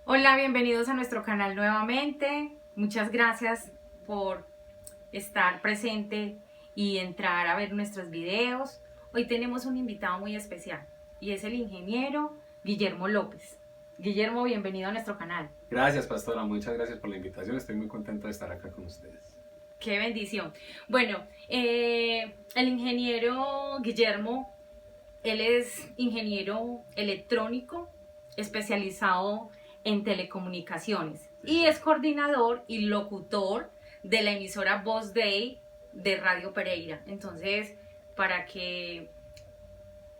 Hola, bienvenidos a nuestro canal nuevamente. Muchas gracias por estar presente y entrar a ver nuestros videos. Hoy tenemos un invitado muy especial y es el ingeniero Guillermo López. Guillermo, bienvenido a nuestro canal. Gracias, pastora. Muchas gracias por la invitación. Estoy muy contento de estar acá con ustedes. Qué bendición. Bueno, el ingeniero Guillermo, él es ingeniero electrónico especializado en telecomunicaciones y es coordinador y locutor de la emisora Voz Day de Radio Pereira. Entonces, para que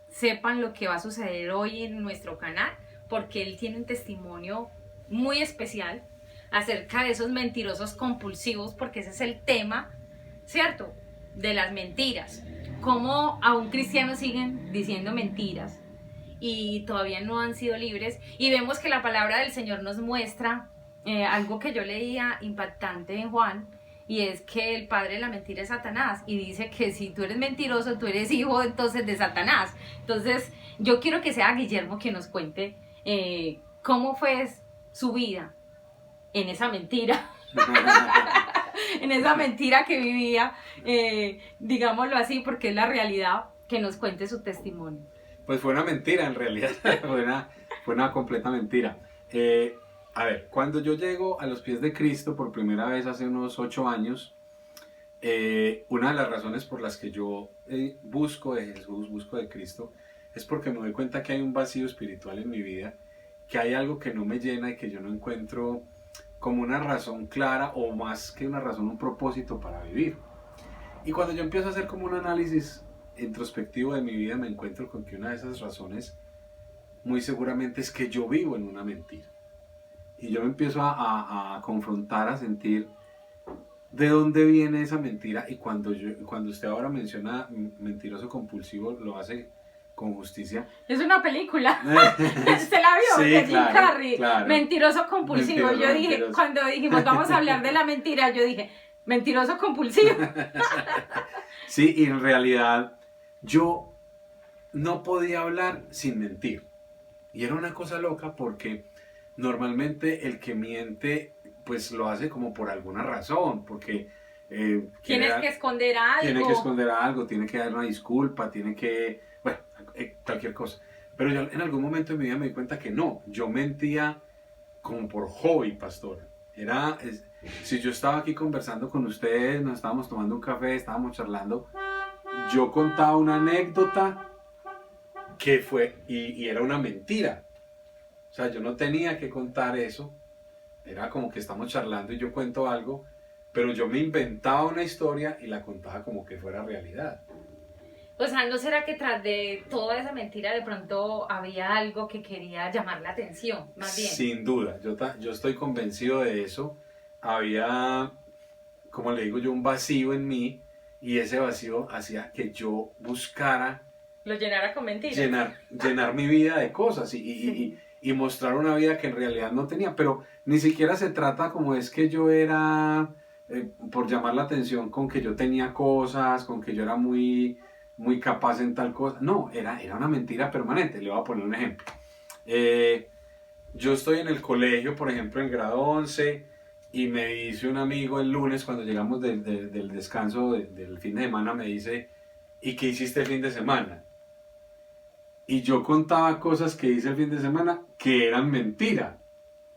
sepan lo que va a suceder hoy en nuestro canal, porque él tiene un testimonio muy especial acerca de esos mentirosos compulsivos, porque ese es el tema, ¿cierto? De las mentiras. Cómo aún cristianos siguen diciendo mentiras y todavía no han sido libres. Y vemos que la palabra del Señor nos muestra algo que yo leía impactante en Juan, y es que el padre de la mentira es Satanás, y dice que si tú eres mentiroso, tú eres hijo entonces de Satanás. Entonces yo quiero que sea Guillermo quien nos cuente cómo fue su vida en esa mentira. En esa mentira que vivía, digámoslo así, porque es la realidad. Que nos cuente su testimonio. Pues fue una mentira en realidad, fue una completa mentira. A ver, cuando yo llego a los pies de Cristo por primera vez hace unos 8 años, una de las razones por las que yo busco de Jesús, busco de Cristo, es porque me doy cuenta que hay un vacío espiritual en mi vida, que hay algo que no me llena y que yo no encuentro como una razón clara o más que una razón, un propósito para vivir. Y cuando yo empiezo a hacer como un análisis introspectivo de mi vida, me encuentro con que una de esas razones muy seguramente es que yo vivo en una mentira. Y yo me empiezo a confrontar, a sentir de dónde viene esa mentira. Y cuando usted ahora menciona mentiroso compulsivo, lo hace con justicia. Es una película. ¿Se la vio? Sí, De Jim claro, Carrey. claro. Mentiroso compulsivo. Mentiroso, Yo dije, mentiroso. cuando dijimos vamos a hablar de la mentira, yo dije, mentiroso compulsivo. Sí, y en realidad yo no podía hablar sin mentir. Y era una cosa loca porque normalmente el que miente pues lo hace como por alguna razón, porque Tienes que esconder algo. Tiene que esconder algo, tiene que dar una disculpa, tiene que, bueno, cualquier cosa. Pero yo en algún momento de mi vida me di cuenta que no, yo mentía como por hobby, pastor. Si yo estaba aquí conversando con ustedes, nos estábamos tomando un café, estábamos charlando, yo contaba una anécdota que fue, y era una mentira. O sea, yo no tenía que contar eso, era como que estamos charlando y yo cuento algo, pero yo me inventaba una historia y la contaba como que fuera realidad. O sea, ¿no será que tras de toda esa mentira de pronto había algo que quería llamar la atención, más bien? Sin duda, yo estoy convencido de eso. Había, como le digo yo, un vacío en mí, y ese vacío hacía que yo buscara Lo llenara con mentiras. llenar mi vida de cosas y mostrar una vida que en realidad no tenía. Pero ni siquiera se trata como es que yo era, por llamar la atención, con que yo tenía cosas, con que yo era muy, muy capaz en tal cosa. No, era una mentira permanente. Le voy a poner un ejemplo. Yo estoy en el colegio, por ejemplo, en grado 11, y me dice un amigo el lunes, cuando llegamos del descanso del fin de semana, me dice, ¿y qué hiciste el fin de semana? Y yo contaba cosas que hice el fin de semana que eran mentira,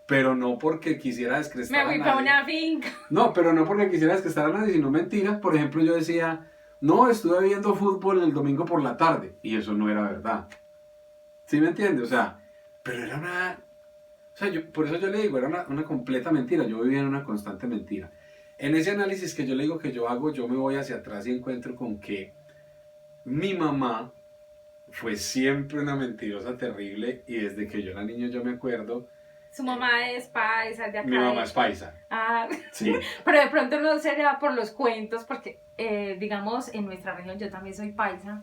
pero no porque quisiera descrestar a nadie. Me voy para una finca. No, pero no porque quisiera descrestar a nadie, sino mentiras. Por ejemplo, yo decía, no, estuve viendo fútbol el domingo por la tarde, y eso no era verdad. ¿Sí me entiende? O sea, pero era una... O sea, por eso yo le digo, era una completa mentira. Yo vivía en una constante mentira. En ese análisis que yo le digo que yo hago, yo me voy hacia atrás y encuentro con que mi mamá fue siempre una mentirosa terrible, y desde que yo era niño yo me acuerdo. Su mamá es paisa, de acá. Mi mamá es paisa. Ah, sí. Pero de pronto no sería por los cuentos, porque digamos en nuestra región, yo también soy paisa,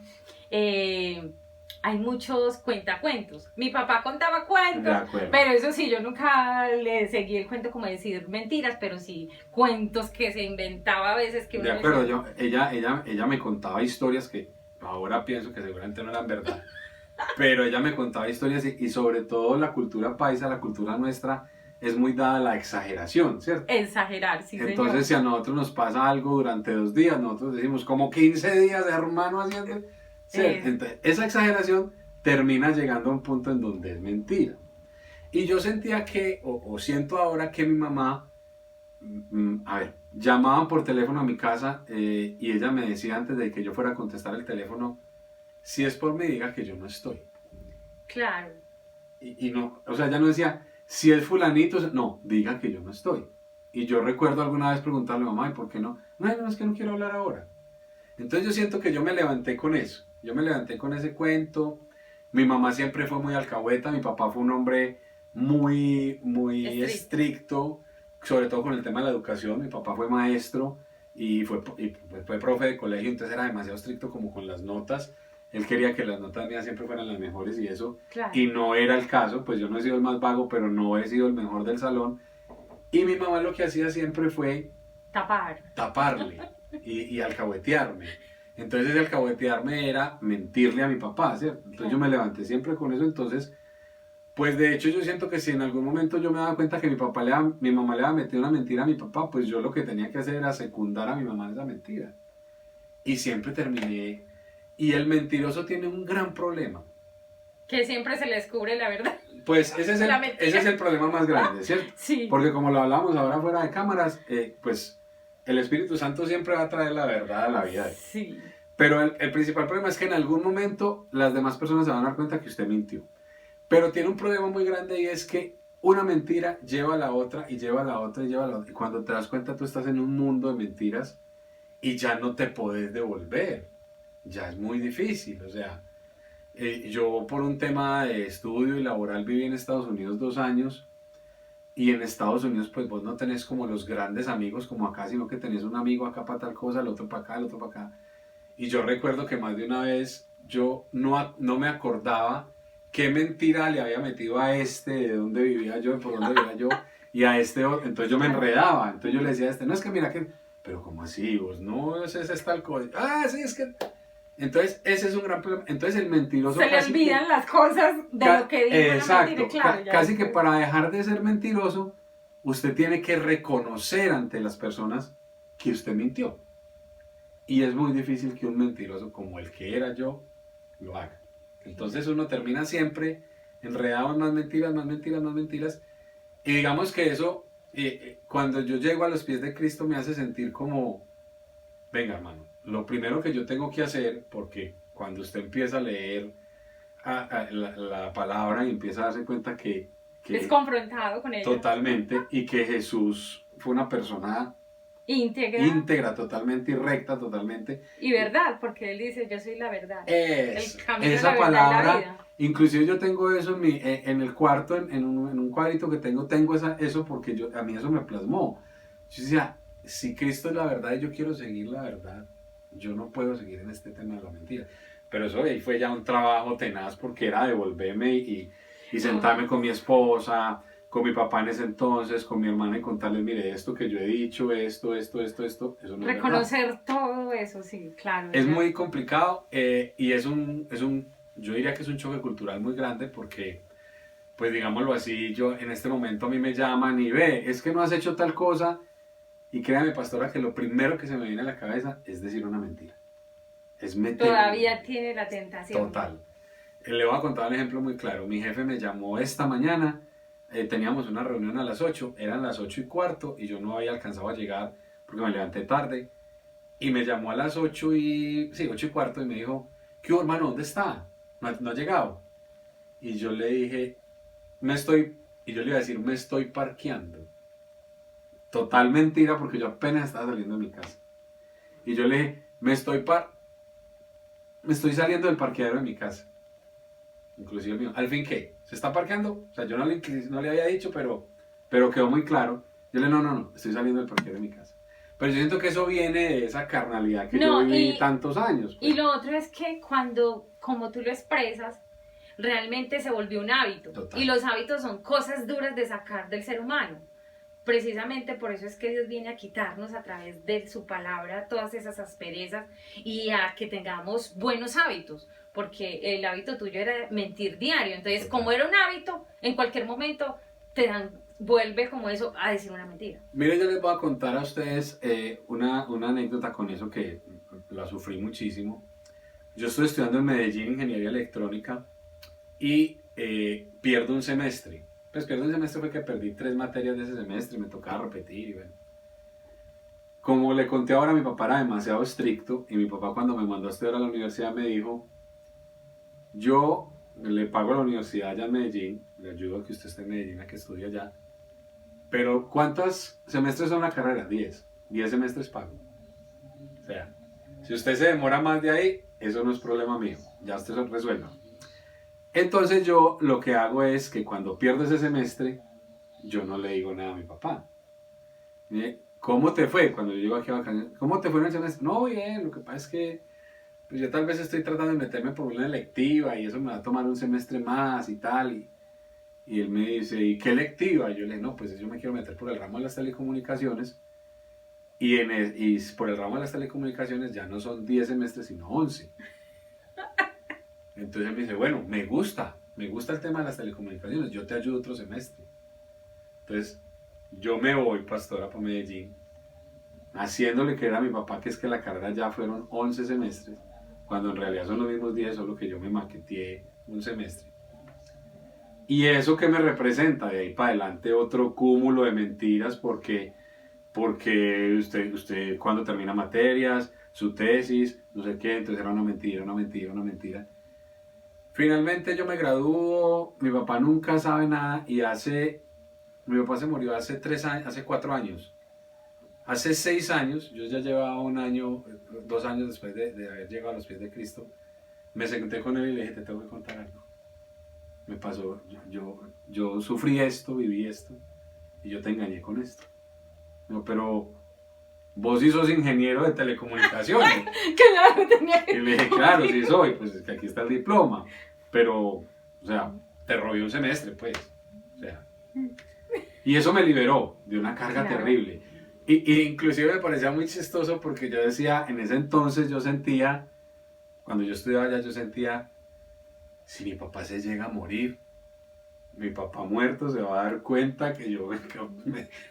hay muchos cuentacuentos. Mi papá contaba cuentos, pero eso sí, yo nunca le seguí el cuento como decir mentiras, pero sí cuentos que se inventaba a veces que uno de acuerdo, decía... ella me contaba historias que ahora pienso que seguramente no eran verdad, pero ella me contaba historias, y sobre todo la cultura paisa, la cultura nuestra, es muy dada a la exageración, ¿cierto? Exagerar, sí, Entonces, si a nosotros nos pasa algo durante 2 días, nosotros decimos como 15 días, hermano, haciendo... ¿cierto? Entonces, esa exageración termina llegando a un punto en donde es mentira. Y yo sentía que, o siento ahora que mi mamá, a ver, llamaban por teléfono a mi casa y ella me decía antes de que yo fuera a contestar el teléfono, si es por mí, diga que yo no estoy. Claro. Y no, o sea, ella no decía, si es fulanito, no, diga que yo no estoy. Y yo recuerdo alguna vez preguntarle a mamá, ¿y por qué no? No, no, es que no quiero hablar ahora. Entonces yo siento que yo me levanté con eso, yo me levanté con ese cuento. Mi mamá siempre fue muy alcahueta, mi papá fue un hombre muy estricto, sobre todo con el tema de la educación. Mi papá fue maestro y fue profe de colegio, entonces era demasiado estricto como con las notas. Él quería que las notas mías siempre fueran las mejores y eso, Claro. y no era el caso, pues yo no he sido el más vago, pero no he sido el mejor del salón. Y mi mamá lo que hacía siempre fue taparle y alcahuetearme. Entonces el alcahuetearme era mentirle a mi papá, ¿cierto? Entonces yo me levanté siempre con eso. Entonces, pues de hecho yo siento que si en algún momento yo me daba cuenta que mi mamá le había metido una mentira a mi papá, pues yo lo que tenía que hacer era secundar a mi mamá en esa mentira. Y siempre terminé. Y el mentiroso tiene un gran problema. Que siempre se le descubre la verdad. Pues ese es el problema más grande, ¿cierto? Sí. Porque como lo hablamos ahora fuera de cámaras, pues el Espíritu Santo siempre va a traer la verdad a la vida. Sí. Pero el principal problema es que en algún momento las demás personas se van a dar cuenta que usted mintió. Pero tiene un problema muy grande y es que una mentira lleva a la otra y lleva a la otra y lleva a la otra. Y cuando te das cuenta tú estás en un mundo de mentiras y ya no te podés devolver. Ya es muy difícil, o sea, yo por un tema de estudio y laboral viví en Estados Unidos 2 años y en Estados Unidos pues vos no tenés como los grandes amigos como acá, sino que tenés un amigo acá para tal cosa, el otro para acá, el otro para acá. Y yo recuerdo que más de una vez yo no me acordaba qué mentira le había metido a este, de dónde vivía yo, de por dónde vivía yo, y a este otro. Entonces yo me enredaba, entonces yo le decía a este, no es que mira que, pero ¿cómo así? Vos no, ese es tal cosa. Ah, sí, es que... Entonces, ese es un gran problema. Entonces, el mentiroso... Se le olvidan las cosas de lo que dijo. Exacto. Claro, casi que para dejar de ser mentiroso, usted tiene que reconocer ante las personas que usted mintió. Y es muy difícil que un mentiroso como el que era yo lo haga. Entonces, uno termina siempre enredado en más mentiras, más mentiras, más mentiras. Y digamos que eso, cuando yo llego a los pies de Cristo, me hace sentir como... Venga, hermano, lo primero que yo tengo que hacer, porque cuando usted empieza a leer la palabra y empieza a darse cuenta que es confrontado con ella. Totalmente, y que Jesús fue una persona íntegra totalmente y recta totalmente. Y verdad, porque Él dice, yo soy la verdad. El camino, esa la palabra, la vida. Inclusive yo tengo eso en el cuarto, en un cuadrito que tengo eso porque a mí eso me plasmó. Yo decía, si Cristo es la verdad y yo quiero seguir la verdad, yo no puedo seguir en este tema de la mentira. Pero eso ahí fue ya un trabajo tenaz porque era devolverme y sentarme con mi esposa, con mi papá en ese entonces, con mi hermana y contarles, mire, esto que yo he dicho, esto, eso no reconocer es todo eso, sí, claro. Es muy complicado y yo diría que es un choque cultural muy grande porque, pues digámoslo así, yo en este momento a mí me llaman y es que no has hecho tal cosa. Y créame, pastora, que lo primero que se me viene a la cabeza es decir una mentira. Es meter. Todavía tiene la tentación. Total. Le voy a contar un ejemplo muy claro. Mi jefe me llamó esta mañana, teníamos una reunión a las 8, eran las 8:15 y yo no había alcanzado a llegar porque me levanté tarde. Y me llamó a las 8:15 y me dijo, ¿qué hubo, hermano? ¿Dónde está? No ha llegado. Y yo le dije, me estoy parqueando. Total mentira porque yo apenas estaba saliendo de mi casa. Y yo le dije, me estoy saliendo del parqueadero de mi casa. Inclusive el mío. ¿Al fin qué? ¿Se está parqueando? O sea, yo no le había dicho, pero quedó muy claro. Yo le dije, no, estoy saliendo del parqueadero de mi casa. Pero yo siento que eso viene de esa carnalidad que yo viví tantos años. Pues. Y lo otro es que como tú lo expresas, realmente se volvió un hábito. Total. Y los hábitos son cosas duras de sacar del ser humano. Precisamente por eso es que Dios viene a quitarnos a través de su palabra todas esas asperezas y a que tengamos buenos hábitos, porque el hábito tuyo era mentir diario, entonces como era un hábito, en cualquier momento vuelve como eso a decir una mentira. Mire, yo les voy a contar a ustedes una anécdota con eso que la sufrí muchísimo. Yo estoy estudiando en Medellín Ingeniería Electrónica y pierdo un semestre. Pues pierdo un semestre fue que perdí 3 materias de ese semestre y me tocaba repetir y bueno. Como le conté ahora, mi papá era demasiado estricto y mi papá cuando me mandó a estudiar a la universidad me dijo, yo le pago a la universidad allá en Medellín, le ayudo a que usted esté en Medellín, a que estudie allá, pero ¿cuántos semestres son la carrera? 10. 10 semestres pago. O sea, si usted se demora más de ahí, eso no es problema mío, ya usted se resuelva. Entonces yo lo que hago es que cuando pierdo ese semestre, yo no le digo nada a mi papá. ¿Cómo te fue? Cuando yo llego aquí a vacaciones, ¿cómo te fue en el semestre? No, bien, lo que pasa es que pues yo tal vez estoy tratando de meterme por una electiva y eso me va a tomar un semestre más y tal. Y él me dice, ¿y qué electiva? Y yo le dije, no, pues yo me quiero meter por el ramo de las telecomunicaciones. Y por el ramo de las telecomunicaciones ya no son 10 semestres, sino 11. Entonces él me dice, bueno, me gusta el tema de las telecomunicaciones, yo te ayudo otro semestre. Entonces yo me voy, pastora, para Medellín, haciéndole creer a mi papá que es que la carrera ya fueron 11 semestres, cuando en realidad son los mismos 10, solo que yo me maqueteé un semestre. Y eso que me representa, de ahí para adelante otro cúmulo de mentiras, porque usted cuando termina materias, su tesis, no sé qué, entonces era una mentira, una mentira, una mentira. Finalmente yo me gradúo, mi papá nunca sabe nada y mi papá se murió hace 4 años. Hace 6 años, yo ya llevaba 1 año, 2 años después de haber llegado a los pies de Cristo, me senté con él y le dije, te tengo que contar algo. Me pasó, yo sufrí esto, viví esto, y yo te engañé con esto. No, pero vos sí sos ingeniero de telecomunicaciones. Claro, tenía que... Y le dije, claro, sí soy, pues es que aquí está el diploma. Pero, o sea, te robé un semestre, pues. O sea. Y eso me liberó de una carga terrible. Y inclusive me parecía muy chistoso porque yo decía, en ese entonces yo sentía, cuando yo estudiaba allá, yo sentía, si mi papá se llega a morir, mi papá muerto se va a dar cuenta que yo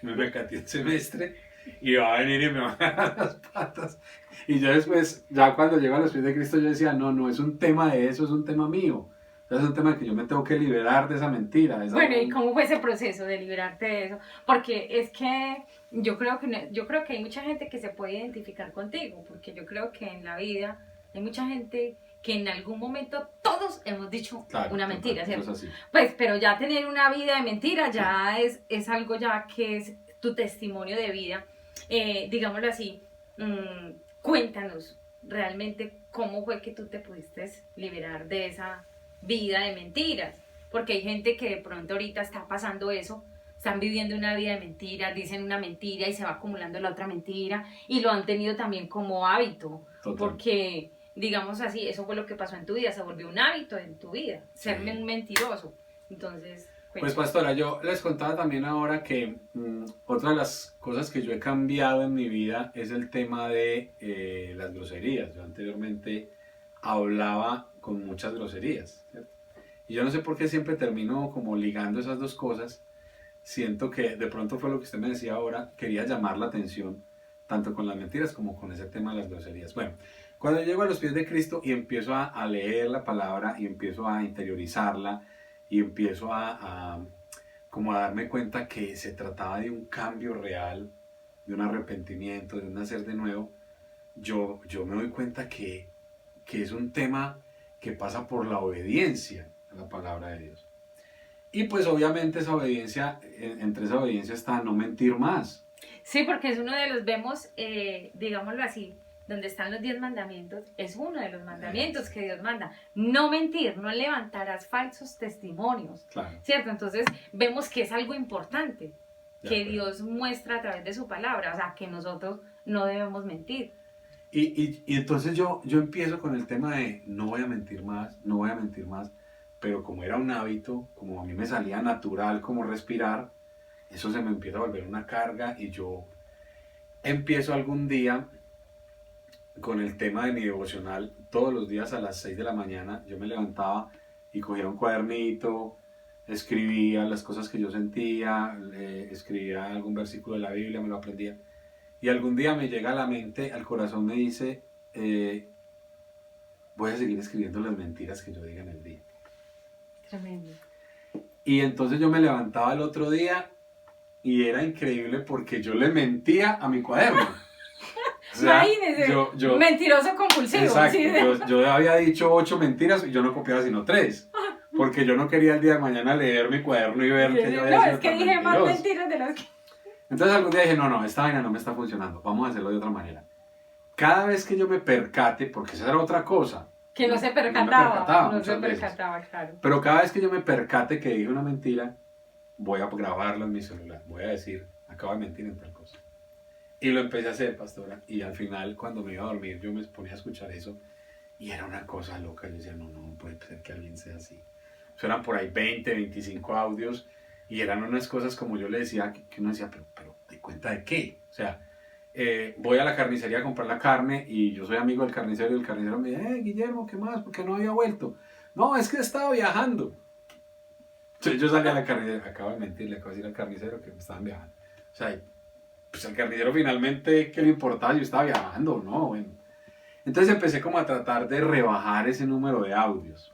me caté un semestre y va a venir y me va a agarrar las patas. Y yo después, ya cuando llego a los pies de Cristo, yo decía, no es un tema de eso, es un tema mío. Es un tema de que yo me tengo que liberar de esa mentira. Bueno, ¿y cómo fue ese proceso de liberarte de eso? Porque es que yo creo que hay mucha gente que se puede identificar contigo, porque yo creo que en la vida hay mucha gente que en algún momento todos hemos dicho una mentira, ¿cierto? Pues, pero ya tener una vida de mentira ya es algo ya que es tu testimonio de vida. Digámoslo así, cuéntanos realmente cómo fue que tú te pudiste liberar de esa vida de mentiras, porque hay gente que de pronto ahorita está pasando eso, están viviendo una vida de mentiras, dicen una mentira y se va acumulando la otra mentira y lo han tenido también como hábito. Total. Porque digamos así, eso fue lo que pasó en tu vida, se volvió un hábito en tu vida, ser un mentiroso. Entonces, pues pastora, yo les contaba también ahora que otra de las cosas que yo he cambiado en mi vida es el tema de las groserías. Yo anteriormente hablaba con muchas groserías, ¿cierto? Y yo no sé por qué siempre termino como ligando esas dos cosas. Siento que de pronto fue lo que usted me decía ahora, quería llamar la atención tanto con las mentiras como con ese tema de las groserías. Bueno, cuando yo llego a los pies de Cristo y empiezo a leer la palabra y empiezo a interiorizarla y empiezo como a darme cuenta que se trataba de un cambio real, de un arrepentimiento, de un nacer de nuevo, yo me doy cuenta que es un tema que pasa por la obediencia a la palabra de Dios. Y pues obviamente esa obediencia, entre esa obediencia está no mentir más. Sí, porque es uno de los, vemos, digámoslo así, donde están los 10 mandamientos, es uno de los mandamientos que Dios manda. No mentir, no levantarás falsos testimonios, claro. ¿Cierto? Entonces vemos que es algo importante que Dios muestra a través de su palabra, o sea, que nosotros no debemos mentir. Y entonces yo empiezo con el tema de no voy a mentir más, no voy a mentir más, pero como era un hábito, como a mí me salía natural como respirar, eso se me empieza a volver una carga y yo empiezo algún día con el tema de mi devocional. Todos los días a las 6 de la mañana yo me levantaba y cogía un cuadernito, escribía las cosas que yo sentía, escribía algún versículo de la Biblia, me lo aprendía. Y algún día me llega a la mente, al corazón me dice, voy a seguir escribiendo las mentiras que yo diga en el día. Tremendo. Y entonces yo me levantaba el otro día y era increíble porque yo le mentía a mi cuaderno. O sea, imagínese, mentiroso compulsivo. Exacto, ¿Sí? yo había dicho 8 mentiras y yo no copiaba sino 3. Porque yo no quería el día de mañana leer mi cuaderno y ver que yo había No, sido es que tan dije más mentiroso. mentiras de las que... Entonces algún día dije, no, esta vaina no me está funcionando, vamos a hacerlo de otra manera. Cada vez que yo me percate, porque esa era otra cosa. Que no se percataba. No se percataba, claro. Pero cada vez que yo me percate que dije una mentira, voy a grabarla en mi celular. Voy a decir, acabo de mentir en tal cosa. Y lo empecé a hacer, pastora. Y al final, cuando me iba a dormir, yo me ponía a escuchar eso. Y era una cosa loca. Yo decía, no puede ser que alguien sea así. O sea, eran por ahí 20, 25 audios. Y eran unas cosas como yo le decía, que uno decía, pero ¿de cuenta de qué? O sea, voy a la carnicería a comprar la carne y yo soy amigo del carnicero y el carnicero me dice, Guillermo, ¿qué más? ¿Por qué no había vuelto? No, es que estaba viajando. Entonces yo salí a la carnicería, acabo de mentir, le acabo de decir al carnicero que me estaban viajando. O sea, pues al carnicero finalmente, ¿qué le importaba? Yo estaba viajando, ¿no? Bueno. Entonces empecé como a tratar de rebajar ese número de audios.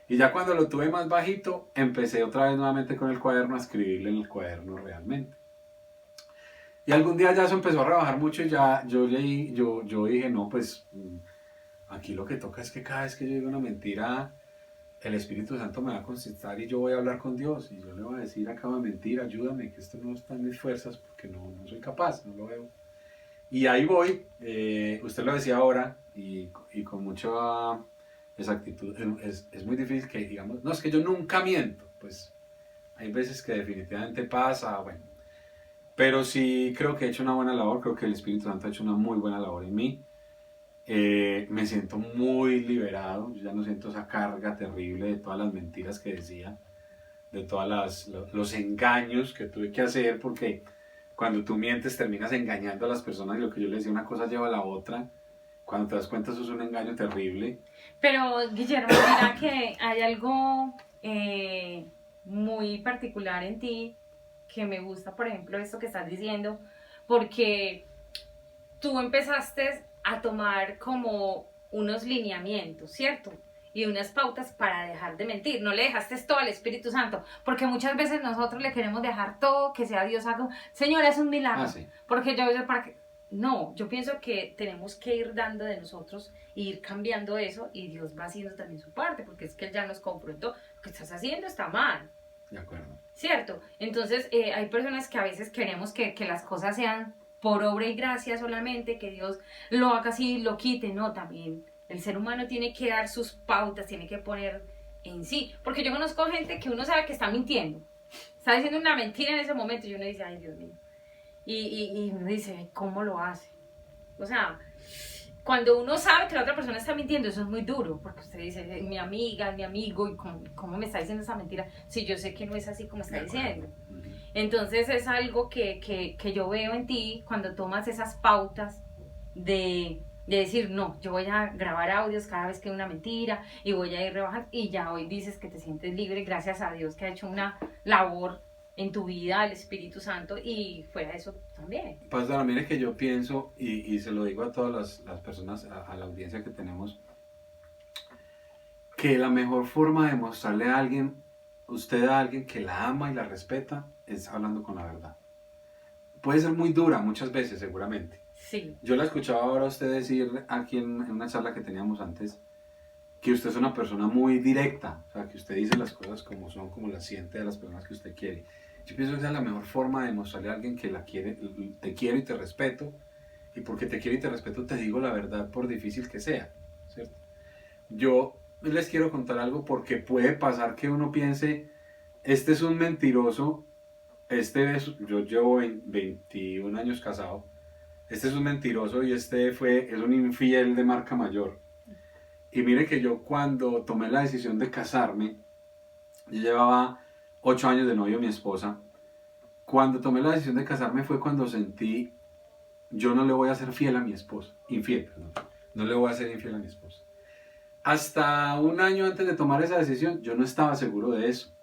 Y ya cuando lo tuve más bajito, empecé otra vez nuevamente con el cuaderno a escribirle en el cuaderno realmente. Y algún día ya eso empezó a rebajar mucho y ya yo dije, no, pues aquí lo que toca es que cada vez que yo diga una mentira, el Espíritu Santo me va a contestar y yo voy a hablar con Dios. Y yo le voy a decir, acabo de mentir, ayúdame, que esto no está en mis fuerzas porque no soy capaz, no lo veo. Y ahí voy, usted lo decía ahora y con mucha exactitud, es muy difícil que digamos, no, es que yo nunca miento, pues hay veces que definitivamente pasa, bueno, pero sí creo que he hecho una buena labor, creo que el Espíritu Santo ha hecho una muy buena labor en mí, me siento muy liberado, yo ya no siento esa carga terrible de todas las mentiras que decía, de todos los engaños que tuve que hacer, porque cuando tú mientes terminas engañando a las personas y lo que yo le decía, una cosa lleva a la otra. Cuando te das cuenta eso es un engaño terrible. Pero Guillermo, mira que hay algo muy particular en ti que me gusta, por ejemplo, esto que estás diciendo, porque tú empezaste a tomar como unos lineamientos, ¿cierto? Y unas pautas para dejar de mentir. No le dejaste todo al Espíritu Santo, porque muchas veces nosotros le queremos dejar todo, que sea Dios algo. Señora, es un milagro. Sí. Porque yo para que no, yo pienso que tenemos que ir dando de nosotros e ir cambiando eso y Dios va haciendo también su parte, porque es que Él ya nos confrontó. Lo que estás haciendo está mal. De acuerdo. ¿Cierto? Entonces hay personas que a veces queremos que las cosas sean por obra y gracia solamente, que Dios lo haga así, lo quite. No, también el ser humano tiene que dar sus pautas, tiene que poner en sí. Porque yo conozco gente que uno sabe que está mintiendo. Está diciendo una mentira en ese momento y uno dice, ay Dios mío. Y uno dice, ¿cómo lo hace? O sea, cuando uno sabe que la otra persona está mintiendo, eso es muy duro, porque usted dice, mi amiga, mi amigo, ¿y cómo me está diciendo esa mentira? Si yo sé que no es así como está diciendo. Entonces es algo que yo veo en ti cuando tomas esas pautas de decir, no, yo voy a grabar audios cada vez que hay una mentira y voy a ir rebajando, y ya hoy dices que te sientes libre, gracias a Dios que ha hecho una labor en tu vida el Espíritu Santo y fuera de eso también. Pastora, mire que yo pienso, y se lo digo a todas las personas, a la audiencia que tenemos, que la mejor forma de mostrarle a alguien, usted a alguien que la ama y la respeta, es hablando con la verdad. Puede ser muy dura muchas veces, seguramente. Sí. Yo la escuchaba ahora a usted decir aquí en una charla que teníamos antes, que usted es una persona muy directa, o sea, que usted dice las cosas como son, como las siente a las personas que usted quiere. Yo pienso que esa es la mejor forma de mostrarle a alguien que te quiero y te respeto, y porque te quiero y te respeto te digo la verdad por difícil que sea, ¿cierto? Yo les quiero contar algo porque puede pasar que uno piense, este es un mentiroso, yo llevo 21 años casado, este es un mentiroso y es un infiel de marca mayor. Y mire que yo cuando tomé la decisión de casarme, yo llevaba 8 años de novio a mi esposa. Cuando tomé la decisión de casarme fue cuando sentí, yo no le voy a ser fiel a mi esposa, infiel, perdón, no le voy a ser infiel a mi esposa. Hasta un año antes de tomar esa decisión, yo no estaba seguro de eso.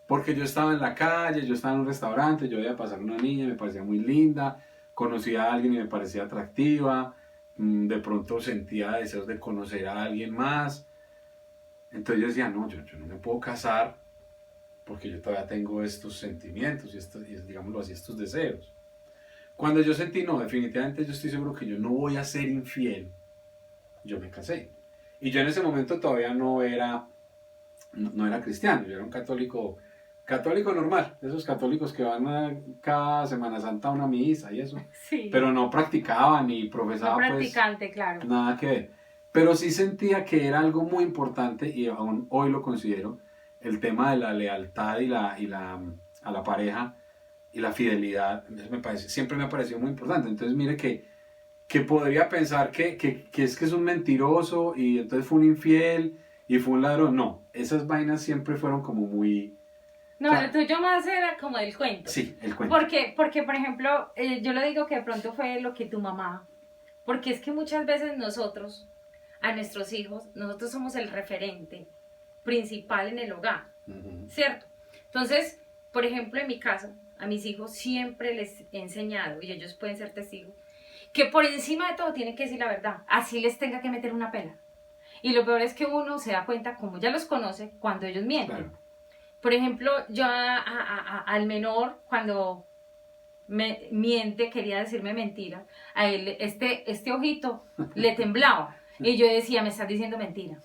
Porque yo estaba en la calle, yo estaba en un restaurante, yo veía pasar una niña, me parecía muy linda, conocía a alguien y me parecía atractiva, de pronto sentía deseos de conocer a alguien más. Entonces yo decía, no, yo no me puedo casar porque yo todavía tengo estos sentimientos y digámoslo así, estos deseos. Cuando yo sentí, no, definitivamente yo estoy seguro que yo no voy a ser infiel, yo me casé. Y yo en ese momento todavía no era cristiano, yo era un católico normal, de esos católicos que van cada Semana Santa a una misa y eso, Sí. pero no practicaba ni profesaba No pues practicante, claro. nada que ver. Pero sí sentía que era algo muy importante y aún hoy lo considero, el tema de la lealtad a la pareja y la fidelidad, siempre me ha parecido muy importante. Entonces mire que podría pensar que es un mentiroso y entonces fue un infiel y fue un ladrón. No, esas vainas siempre fueron como muy... No, o sea, lo tuyo más era como del cuento. sí, el cuento. Porque por ejemplo, yo lo digo que de pronto fue lo que tu mamá, porque es que muchas veces nosotros, a nuestros hijos, nosotros somos el referente principal en el hogar, ¿cierto? Entonces, por ejemplo, en mi caso, a mis hijos siempre les he enseñado, y ellos pueden ser testigos, que por encima de todo tienen que decir la verdad, así les tenga que meter una pela. Y lo peor es que uno se da cuenta, como ya los conoce, cuando ellos mienten. Claro. Por ejemplo, yo al menor, cuando me miente, quería decirme mentira, a él este ojito le temblaba. Y yo decía, me estás diciendo mentira.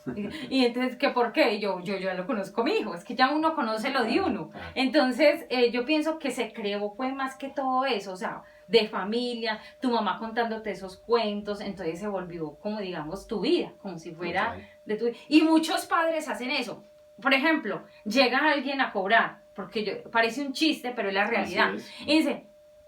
Y entonces, ¿qué por qué? Yo ya lo conozco a mi hijo, es que ya uno conoce lo de uno. Entonces, yo pienso que se creó pues más que todo eso, o sea, de familia, tu mamá contándote esos cuentos, entonces se volvió como digamos tu vida, como si fuera de tu vida. Y muchos padres hacen eso. Por ejemplo, llega alguien a cobrar, porque parece un chiste, pero es la realidad. Y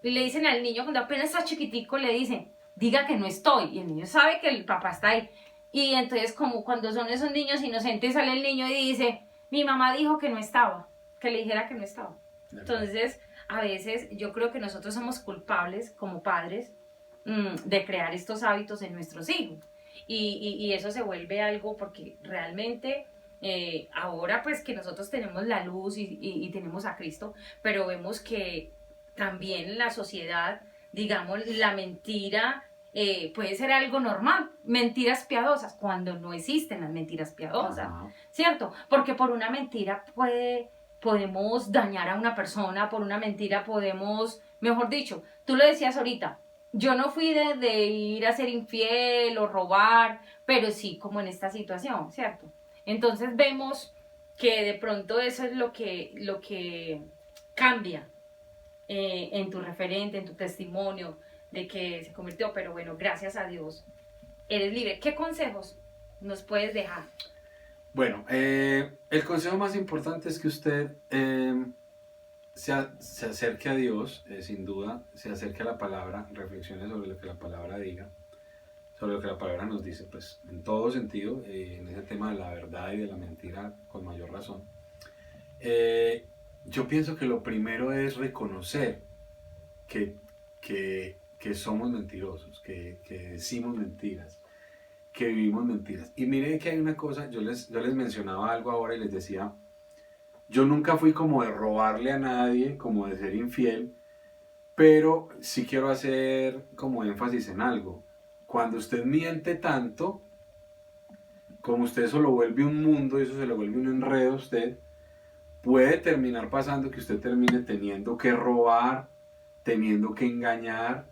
le dicen al niño, cuando apenas está chiquitico, le dicen, diga que no estoy. Y el niño sabe que el papá está ahí. Y entonces, como cuando son esos niños inocentes, sale el niño y dice, mi mamá dijo que no estaba, que le dijera que no estaba. Entonces, a veces yo creo que nosotros somos culpables como padres de crear estos hábitos en nuestros hijos. Y eso se vuelve algo porque realmente... ahora pues que nosotros tenemos la luz y tenemos a Cristo, pero vemos que también la sociedad, digamos, la mentira puede ser algo normal, mentiras piadosas, cuando no existen las mentiras piadosas, ¿cierto? Porque por una mentira podemos dañar a una persona, por una mentira podemos, mejor dicho, tú lo decías ahorita, yo no fui de ir a ser infiel o robar, pero sí como en esta situación, ¿cierto? Entonces vemos que de pronto eso es lo que cambia en tu referente, en tu testimonio, de que se convirtió, pero bueno, gracias a Dios, eres libre. ¿Qué consejos nos puedes dejar? Bueno, el consejo más importante es que usted se acerque a Dios, sin duda, se acerque a la palabra, reflexione sobre lo que la palabra diga, sobre lo que la palabra nos dice, pues en todo sentido, en ese tema de la verdad y de la mentira con mayor razón. Yo pienso que lo primero es reconocer que somos mentirosos, que decimos mentiras, que vivimos mentiras. Y miren que hay una cosa, yo les mencionaba algo ahora y les decía, yo nunca fui como de robarle a nadie, como de ser infiel, pero sí quiero hacer como énfasis en algo. Cuando usted miente tanto, como usted eso lo vuelve un mundo y eso se lo vuelve un enredo a usted, puede terminar pasando que usted termine teniendo que robar, teniendo que engañar,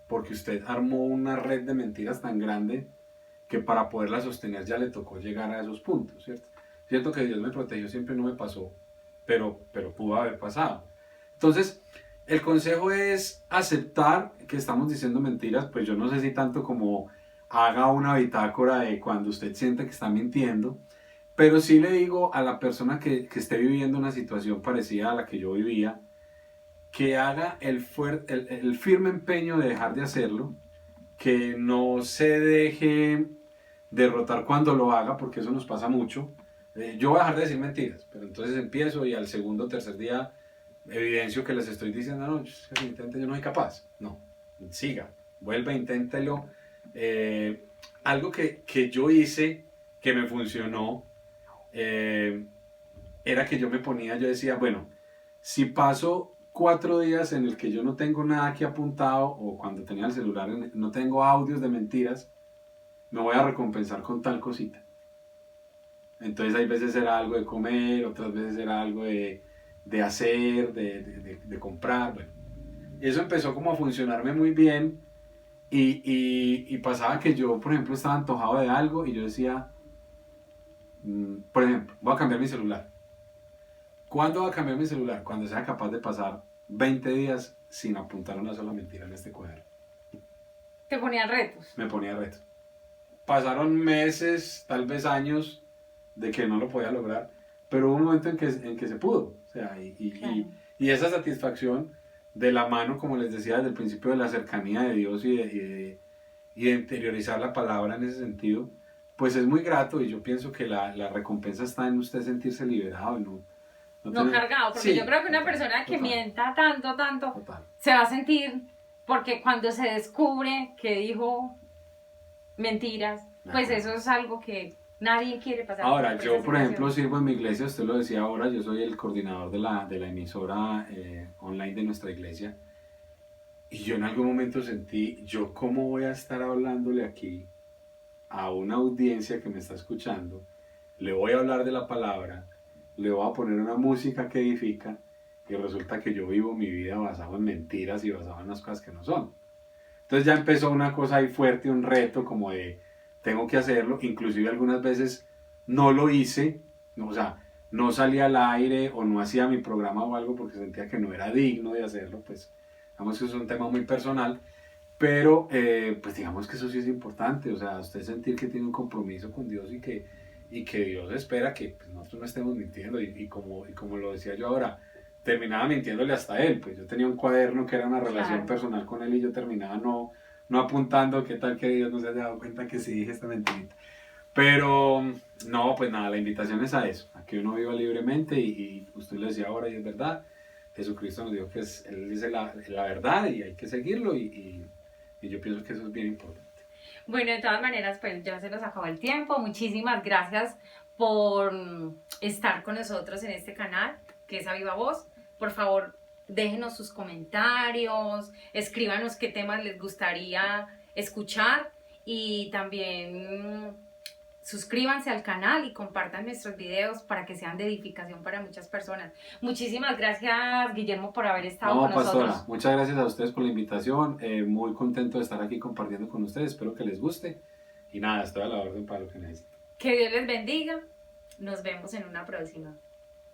porque usted armó una red de mentiras tan grande que para poderla sostener ya le tocó llegar a esos puntos, ¿cierto? Cierto que Dios me protegió, siempre no me pasó, pero pudo haber pasado. Entonces, el consejo es aceptar que estamos diciendo mentiras, pues yo no sé si tanto como haga una bitácora de cuando usted siente que está mintiendo, pero sí le digo a la persona que esté viviendo una situación parecida a la que yo vivía, que haga el firme empeño de dejar de hacerlo, que no se deje derrotar cuando lo haga, porque eso nos pasa mucho. Yo voy a dejar de decir mentiras, pero entonces empiezo y al segundo o tercer día evidencio que les estoy diciendo, no, yo no soy capaz. No, siga, vuelva, inténtelo. Algo que yo hice, que me funcionó, era que yo decía, bueno, si paso 4 días en el que yo no tengo nada aquí apuntado, o cuando tenía el celular no tengo audios de mentiras, me voy a recompensar con tal cosita. Entonces hay veces era algo de comer, otras veces era algo de hacer, de comprar, bueno. Y eso empezó como a funcionarme muy bien y pasaba que yo, por ejemplo, estaba antojado de algo y yo decía, por ejemplo, voy a cambiar mi celular. ¿Cuándo va a cambiar mi celular? Cuando sea capaz de pasar 20 días sin apuntar una sola mentira en este cuaderno. Te ponían retos. Me ponía reto. Pasaron meses, tal vez años, de que no lo podía lograr, pero hubo un momento en que se pudo. O sea, Claro. y esa satisfacción de la mano, como les decía desde el principio, de la cercanía de Dios y de interiorizar la palabra en ese sentido, pues es muy grato y yo pienso que la recompensa está en usted sentirse liberado, No cargado, porque Sí, yo creo que una total, persona que total, mienta tanto, total. se va a sentir, porque cuando se descubre que dijo mentiras, De pues acuerdo. eso es algo que nadie quiere pasar. Ahora, por yo esa por ejemplo situación. sirvo en mi iglesia, usted lo decía ahora, yo soy el coordinador de la emisora online de nuestra iglesia. Y yo en algún momento sentí, yo cómo voy a estar hablándole aquí a una audiencia que me está escuchando, le voy a hablar de la palabra, le voy a poner una música que edifica y resulta que yo vivo mi vida basado en mentiras y basado en las cosas que no son. Entonces ya empezó una cosa ahí fuerte, un reto como de tengo que hacerlo, inclusive algunas veces no lo hice, no, o sea, no salía al aire o no hacía mi programa o algo porque sentía que no era digno de hacerlo, pues digamos que es un tema muy personal, pero pues digamos que eso sí es importante, o sea, usted sentir que tiene un compromiso con Dios y que Dios espera que pues, nosotros no estemos mintiendo y como lo decía yo ahora, terminaba mintiéndole hasta él, pues yo tenía un cuaderno que era una relación Claro. personal con él y yo terminaba no apuntando qué tal que Dios no se haya dado cuenta que sí dije esta mentirita. Pero no, pues nada, la invitación es a eso, a que uno viva libremente y usted le decía ahora y es verdad, Jesucristo nos dijo que Él dice la verdad y hay que seguirlo y yo pienso que eso es bien importante. Bueno, de todas maneras, pues ya se nos acabó el tiempo. Muchísimas gracias por estar con nosotros en este canal, que es A Viva Voz. Por favor, déjenos sus comentarios, escríbanos qué temas les gustaría escuchar y también suscríbanse al canal y compartan nuestros videos para que sean de edificación para muchas personas. Muchísimas gracias, Guillermo, por haber estado No, con pastora, nosotros. muchas gracias a ustedes por la invitación, muy contento de estar aquí compartiendo con ustedes, espero que les guste y nada, estoy a la orden para lo que necesiten. Que Dios les bendiga. Nos vemos en una próxima.